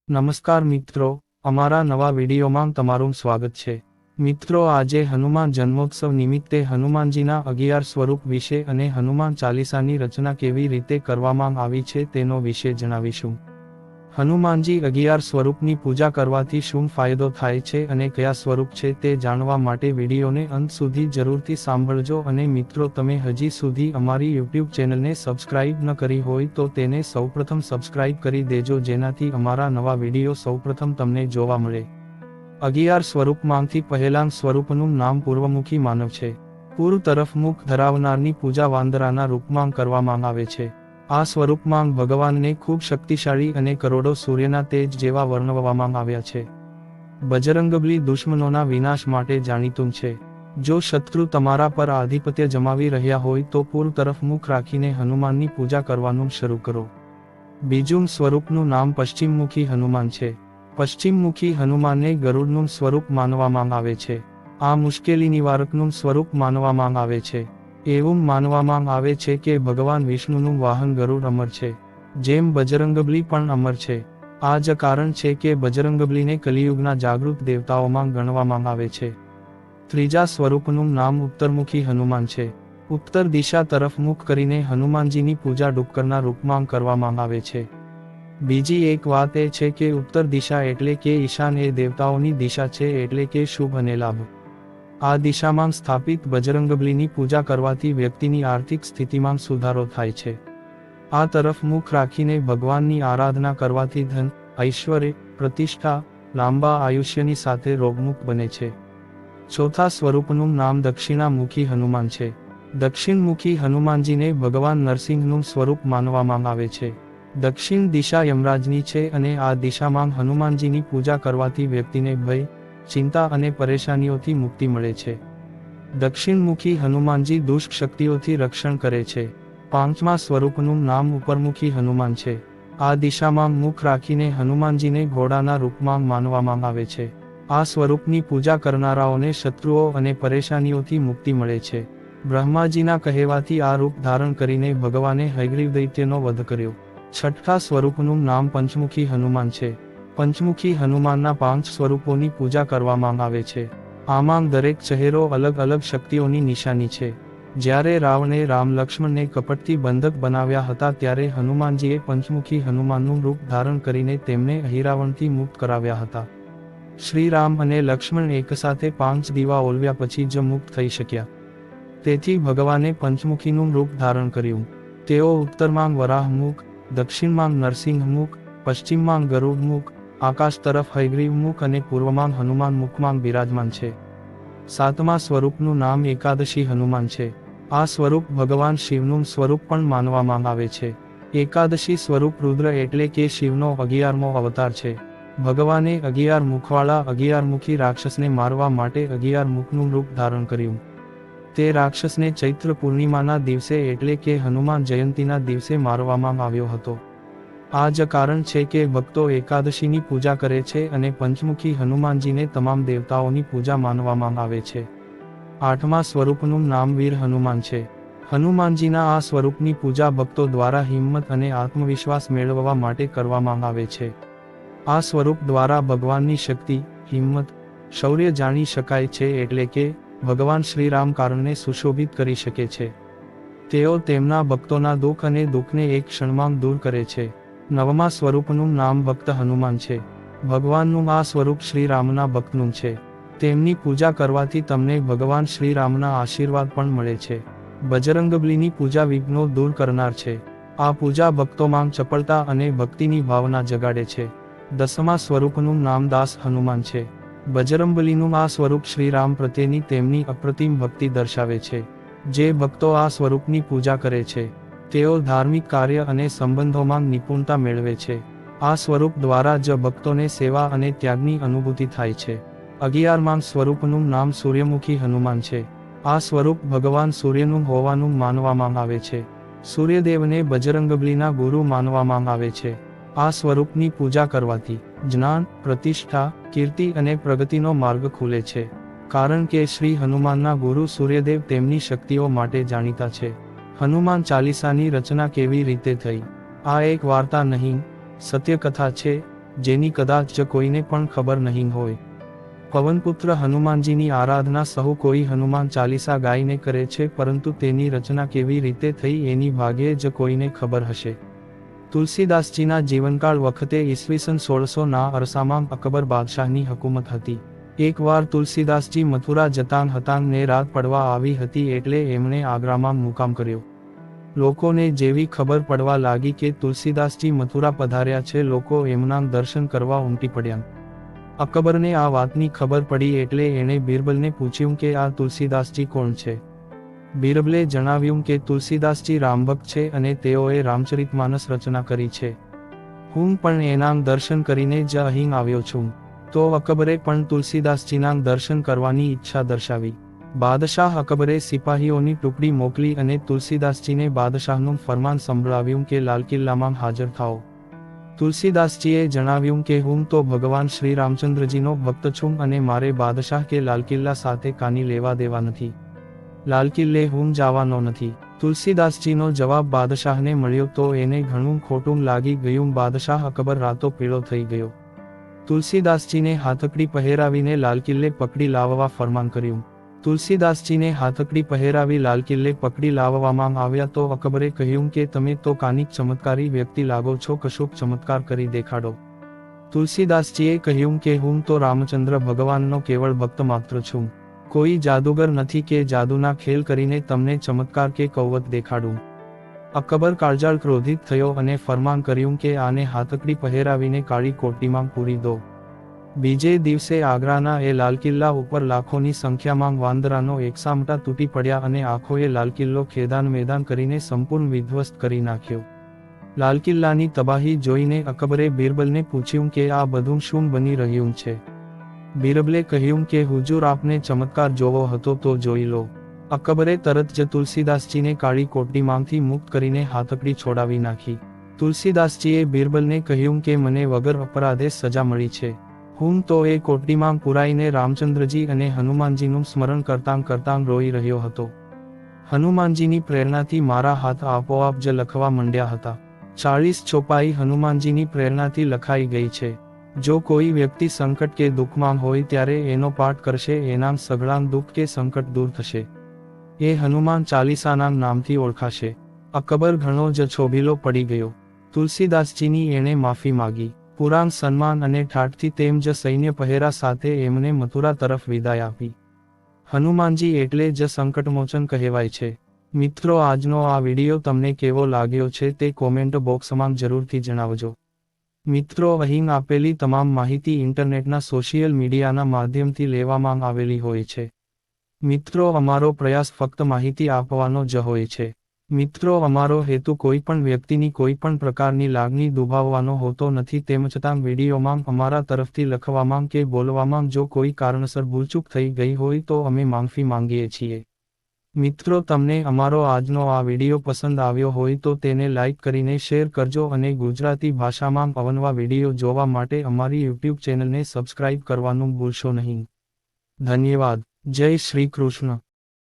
નમસ્કાર મિત્રો, અમારા નવા વિડીયોમાં તમારું સ્વાગત છે। મિત્રો, આજે હનુમાન જન્મોત્સવ નિમિત્તે હનુમાનજીના 11 સ્વરૂપ વિશે અને હનુમાન ચાલીસાની રચના કેવી રીતે કરવામાં આવી છે તેનો વિશે જણાવીશું। હનુમાનજી 11 સ્વરૂપની પૂજા કરવાથી શું ફાયદો થાય છે અને કયા સ્વરૂપ છે તે જાણવા માટે વિડીયોને અંત સુધી જરૂરથી સાંભળજો। અને મિત્રો, તમે હજી સુધી અમારી યુટ્યુબ ચેનલને સબસ્ક્રાઇબ ન કરી હોય તો તેને સૌપ્રથમ સબસ્ક્રાઇબ કરી દેજો, જેનાથી અમારા નવા વિડીયો સૌપ્રથમ તમને જોવા મળે। 11 સ્વરૂપમાંથી પહેલાં સ્વરૂપનું નામ પૂર્વમુખી માનવ છે। પૂર્વ તરફ મુખ ધરાવનારની પૂજા વાંદરાના રૂપમાં કરવામાં આવે છે। આ સ્વરૂપમાં ભગવાનને ખૂબ શક્તિશાળી અને કરોડો સૂર્યના તેજ જેવા વર્ણવવામાં આવ્યા છે। બજરંગબલી દુશ્મનોના વિનાશ માટે જાણીતું છે। જો શત્રુ તમારા પર આધિપત્ય જમાવી રહ્યા હોય તો પૂર્વ તરફ મુખ રાખીને હનુમાનની પૂજા કરવાનું શરૂ કરો। બીજું સ્વરૂપનું નામ પશ્ચિમમુખી હનુમાન છે। પશ્ચિમમુખી હનુમાનને ગરુડનું સ્વરૂપ માનવામાં આવે છે। આ મુશ્કેલી નિવારકનું સ્વરૂપ માનવામાં આવે છે। એવું માનવામાં આવે છે કે ભગવાન વિષ્ણુનું વાહન ગરુડ અમર છે, જેમ બજરંગબલી પણ અમર છે। આ જ કારણ છે કે બજરંગબલીને કલિયુગના જાગૃત દેવતાઓમાં ગણવામાં આવે છે। ત્રીજા સ્વરૂપનું નામ ઉત્તરમુખી હનુમાન છે। ઉત્તર દિશા તરફ મુખ કરીને હનુમાનજીની પૂજા ડુક્કરના રૂપમાં કરવામાં આવે છે। બીજી એક વાત એ છે કે ઉત્તર દિશા એટલે કે ઈશાન એ દેવતાઓની દિશા છે, એટલે કે શુભ અને લાભ। આ દિશામાં સ્થાપિત બજરંગબલીની પૂજા કરવાથી વ્યક્તિની આર્થિક સ્થિતિમાં સુધારો થાય છે। આ તરફ મુખ રાખીને ભગવાનની આરાધના કરવાથી ધન, ઐશ્વર્ય, પ્રતિષ્ઠા, લાંબા આયુષ્યની સાથે રોગમુક્ત બને છે। ચોથા સ્વરૂપનું નામ દક્ષિણામુખી હનુમાન છે। દક્ષિણમુખી હનુમાનજીને ભગવાન નરસિંહનું સ્વરૂપ માનવામાં આવે છે। દક્ષિણ દિશા યમરાજની છે અને આ દિશામાં હનુમાનજીની પૂજા કરવાથી વ્યક્તિને ભય, ચિંતા અને પરેશાનીઓથી મુક્તિ મળે છે। દક્ષિણમુખી હનુમાનજી દુષ્ટ શક્તિઓથી રક્ષણ કરે છે। પાંચમા સ્વરૂપનું નામ ઉપરમુખી હનુમાન છે। આ દિશામાં મુખ રાખીને હનુમાનજીને ઘોડાના રૂપમાં માનવામાં આવે છે। આ સ્વરૂપની પૂજા કરનારાઓને શત્રુઓ અને પરેશાનીઓથી મુક્તિ મળે છે। બ્રહ્માજીના કહેવાથી આ રૂપ ધારણ કરીને ભગવાને હયગ્રીવ દૈત્યનો વધ કર્યો। છઠ્ઠા સ્વરૂપનું નામ પંચમુખી હનુમાન છે। પંચમુખી હનુમાનના 5 સ્વરૂપોની પૂજા કરવામાં આવે છે। આમાં દરેક ચહેરો અલગ અલગ શક્તિઓની નિશાની છે। જ્યારે રાવણે રામ લક્ષ્મણને કપટથી બંધક બનાવ્યા હતા ત્યારે હનુમાનજીએ પંચમુખી હનુમાનનું રૂપ ધારણ કરીને તેમને અહિરાવણથી મુક્ત કરાવ્યા હતા। શ્રી રામ અને લક્ષ્મણ એકસાથે 5 દીવા ઓલવ્યા પછી જ મુક્ત થઈ શક્યા। તેથી ભગવાને પંચમુખીનું રૂપ ધારણ કર્યું। તેઓ ઉત્તરમાં વરાહમુખ, દક્ષિણમાં નરસિંહમુખ, પશ્ચિમમાં ગરુડમુખ, આકાશ તરફ હયગ્રીવમુખ અને પૂર્વમાં હનુમાન મુખમાં બિરાજમાન છે। સાતમા સ્વરૂપનું નામ એકાદશી હનુમાન છે। આ સ્વરૂપ ભગવાન શિવનું સ્વરૂપ પણ માનવામાં આવે છે। એકાદશી સ્વરૂપ રુદ્ર એટલે કે શિવનો 11મો અવતાર છે। ભગવાને 11 મુખવાળા 11 મુખી રાક્ષસને મારવા માટે 11 મુખનું રૂપ ધારણ કર્યું। તે રાક્ષસને ચૈત્ર પૂર્ણિમાના દિવસે એટલે કે હનુમાન જયંતીના દિવસે મારવામાં આવ્યો હતો। આ જ કારણ છે કે ભક્તો એકાદશીની પૂજા કરે છે અને પંચમુખી હનુમાનજીને તમામ દેવતાઓની પૂજા માનવામાં આવે છે। આઠમા સ્વરૂપનું નામ વીર હનુમાન છે। હનુમાનજીના આ સ્વરૂપની પૂજા ભક્તો દ્વારા હિંમત અને આત્મવિશ્વાસ મેળવવા માટે કરવામાં આવે છે। આ સ્વરૂપ દ્વારા ભગવાનની શક્તિ, હિંમત, શૌર્ય જાણી શકાય છે, એટલે કે ભગવાન શ્રીરામ કારણને સુશોભિત કરી શકે છે। તેઓ તેમના ભક્તોના દુઃખ અને દુઃખને એક ક્ષણમાં દૂર કરે છે। નવમા સ્વરૂપનું નામ ભક્ત હનુમાન છે। ભગવાનનું આ સ્વરૂપ શ્રીરામના ભક્તનું છે। તેમની પૂજા કરવાથી તમને ભગવાન શ્રીરામના આશીર્વાદ પણ મળે છે। બજરંગબલીની પૂજા વિઘ્નો દૂર કરનાર છે। આ પૂજા ભક્તોમાં ચપળતા અને ભક્તિની ભાવના જગાડે છે। દસમા સ્વરૂપનું નામ દાસ હનુમાન છે। બજરંગબલીનું આ સ્વરૂપ શ્રીરામ પ્રત્યેની તેમની અપ્રતિમ ભક્તિ દર્શાવે છે। જે ભક્તો આ સ્વરૂપની પૂજા કરે છે તેઓ ધાર્મિક કાર્ય અને સંબંધોમાં નિપુણતા મેળવે છે। આ સ્વરૂપ દ્વારા જ ભક્તોને સેવા અને ત્યાગની અનુભૂતિ થાય છે। 11મા સ્વરૂપનું નામ સૂર્યમુખી હનુમાન છે। આ સ્વરૂપ ભગવાન સૂર્યનું હોવાનું માનવામાં આવે છે। સૂર્યદેવને બજરંગબલીના ગુરુ માનવામાં આવે છે। આ સ્વરૂપની પૂજા કરવાથી જ્ઞાન, પ્રતિષ્ઠા, કીર્તિ અને પ્રગતિનો માર્ગ ખુલે છે। કારણ કે શ્રી હનુમાનના ગુરુ સૂર્યદેવ તેમની શક્તિઓ માટે જાણીતા છે। હનુમાન ચાલીસાની રચના કેવી રીતે થઈ? આ એક વાર્તા નહીં, સત્ય કથા છે। જેની કદાચ જ કોઈને પણ ખબર નહીં હોય. પવનપુત્ર હનુમાનજીની આરાધના સહુ કોઈ હનુમાન ચાલીસા ગાઈને કરે છે, પરંતુ તેની રચના કેવી રીતે થઈ એની ભાગ્યે જ કોઈને ખબર હશે. તુલસીદાસજીના જીવનકાળ વખતે ઈસવીસન 1600ના અરસામાં અકબર બાદશાહની હકુમત હતી. એકવાર તુલસીદાસજી મથુરા જતાં હતાં ને રાત પડવા આવી હતી એટલે એમણે આગ્રામાં મુકામ કર્યો. લોકોને જેવી ખબર પડવા લાગી કે તુલસીદાસજી મથુરા પધાર્યા છે, લોકો એમના દર્શન કરવા ઉમટી પડ્યા. અકબરને આ વાતની ખબર પડી એટલે એણે બિરબલને પૂછ્યું કે આ તુલસીદાસજી કોણ છે. બિરબલે જણાવ્યું કે તુલસીદાસજી રામભક્ત છે અને તેઓએ રામચરિતમાનસ રચના કરી છે. હું પણ એના દર્શન કરીને જ અહીં આવ્યો છું. તો અકબરે પણ તુલસીદાસજીના દર્શન કરવાની ઈચ્છા દર્શાવી. બાદશાહ અકબરે સિપાહીઓની ટુકડી મોકલી અને તુલસીદાસજીને બાદશાહનું ફરમાન સંભળાવ્યું કે લાલ કિલ્લામાં હાજર થાઓ. તુલસીદાસજીએ જણાવ્યું કે હું તો ભગવાન શ્રી રામચંદ્રજીનો ભક્ત છું અને મારે બાદશાહ કે લાલ કિલ્લા સાથે કાની લેવા દેવા નથી. લાલ કિલ્લે હું જવાનો નથી. તુલસીદાસજીનો જવાબ બાદશાહને મળ્યો તો એને ઘણું ખોટું લાગી ગયું. બાદશાહ અકબર રાતો પીળો થઈ ગયો. તુલસીદાસજીને હાથકડી પહેરાવીને લાલ કિલ્લે પકડી લાવવા ફરમાન કર્યું. તુલસીદાસજીને હાથકડી પહેરાવી લાલ કિલ્લે પકડી લાવવામાં આવ્યા તો અકબરે કહ્યું કે તમે તો કાનિક ચમત્કારી વ્યક્તિ લાગો છો, કશુંક ચમત્કાર કરી દેખાડો. તુલસીદાસજીએ કહ્યું કે હું તો રામચંદ્ર ભગવાનનો કેવળ ભક્ત માત્ર છું. કોઈ જાદુગર નથી કે જાદુના ખેલ કરીને તમને ચમત્કાર કે કૌવત દેખાડું. અકબર કાળજાળ ક્રોધિત થયો અને ફરમાન કર્યું કે આને હાથકડી પહેરાવીને કાળી કોટડીમાં પૂરી દો. બીજે દિવસે આગ્રાના એ લાલ કિલ્લા ઉપર લાખોની સંખ્યામાં વાંદરાનો એકસામટા તૂટી પડ્યા અને આખોએ લાલ કિલ્લો ખેદાન મેદાન કરીને સંપૂર્ણ વિધ્વસ્ત કરી નાખ્યો. લાલ કિલ્લાની તબાહી જોઈને અકબરે બિરબલને પૂછ્યું કે આ બધું શું બની રહ્યું છે. બિરબલે કહ્યું કે હુજુર, આપને ચમત્કાર જોવો હતો તો જોઈ લો. અકબરે તરત જ તુલસીદાસજીને કાળી કોટડીમાંથી મુક્ત કરીને હાથકડી છોડાવી નાખી. તુલસીદાસજીએ બિરબલને કહ્યું કે મને વગર અપરાધે સજા મળી છે. હું તો એ કોટડીમાં પુરાઈને રામચંદ્રજી અને હનુમાનજીનું સ્મરણ કરતાં કરતાં રોઈ રહ્યો હતો. હનુમાનજીની પ્રેરણાથી મારા હાથ આપોઆપ જ લખવા માંડ્યા હતા. 40 ચોપાઈ હનુમાનજીની પ્રેરણાથી લખાઈ ગઈ છે. જો કોઈ વ્યક્તિ સંકટ કે દુઃખમાં હોય ત્યારે એનો પાઠ કરશે, એના સઘળાં દુઃખ કે સંકટ દૂર થશે. એ હનુમાન ચાલીસાના નામથી ઓળખાશે. અકબર ઘણો જ છોભીલો પડી ગયો. તુલસીદાસજીની એણે માફી માગી. પુરાણ સન્માન અને ઠાઠથી તેમ જ સૈન્ય પહેરા સાથે એમને મથુરા તરફ વિદાય આપી. હનુમાનજી એટલે જ સંકટમોચન કહેવાય છે. મિત્રો, આજનો આ વિડીયો તમને કેવો લાગ્યો છે તે કોમેન્ટ બોક્સમાં જરૂરથી જણાવજો. મિત્રો, અહીં આપેલી તમામ માહિતી ઇન્ટરનેટના સોશિયલ મીડિયાના માધ્યમથી લેવામાં આવેલી હોય છે. મિત્રો, અમારો પ્રયાસ ફક્ત માહિતી આપવાનો જ હોય છે. મિત્રો, અમારો હેતુ કોઈ પણ વ્યક્તિની કોઈ પણ પ્રકારની લાગણી દુભાવવાનો હોતો નથી. તેમ છતાં વિડીયોમાં અમારા તરફથી લખવામાં કે બોલવામાં જો કોઈ કારણસર ભૂલચૂક થઈ ગઈ હોય તો અમે માફી માંગીએ છીએ. મિત્રો, તમને અમારો આજનો આ વિડીયો પસંદ આવ્યો હોય તો તેને લાઈક કરીને શેર કરજો અને ગુજરાતી ભાષામાં અવનવા વિડીયો જોવા માટે અમારી યુટ્યુબ ચેનલને સબસ્ક્રાઇબ કરવાનું ભૂલશો નહીં. ધન્યવાદ. જય શ્રી કૃષ્ણ.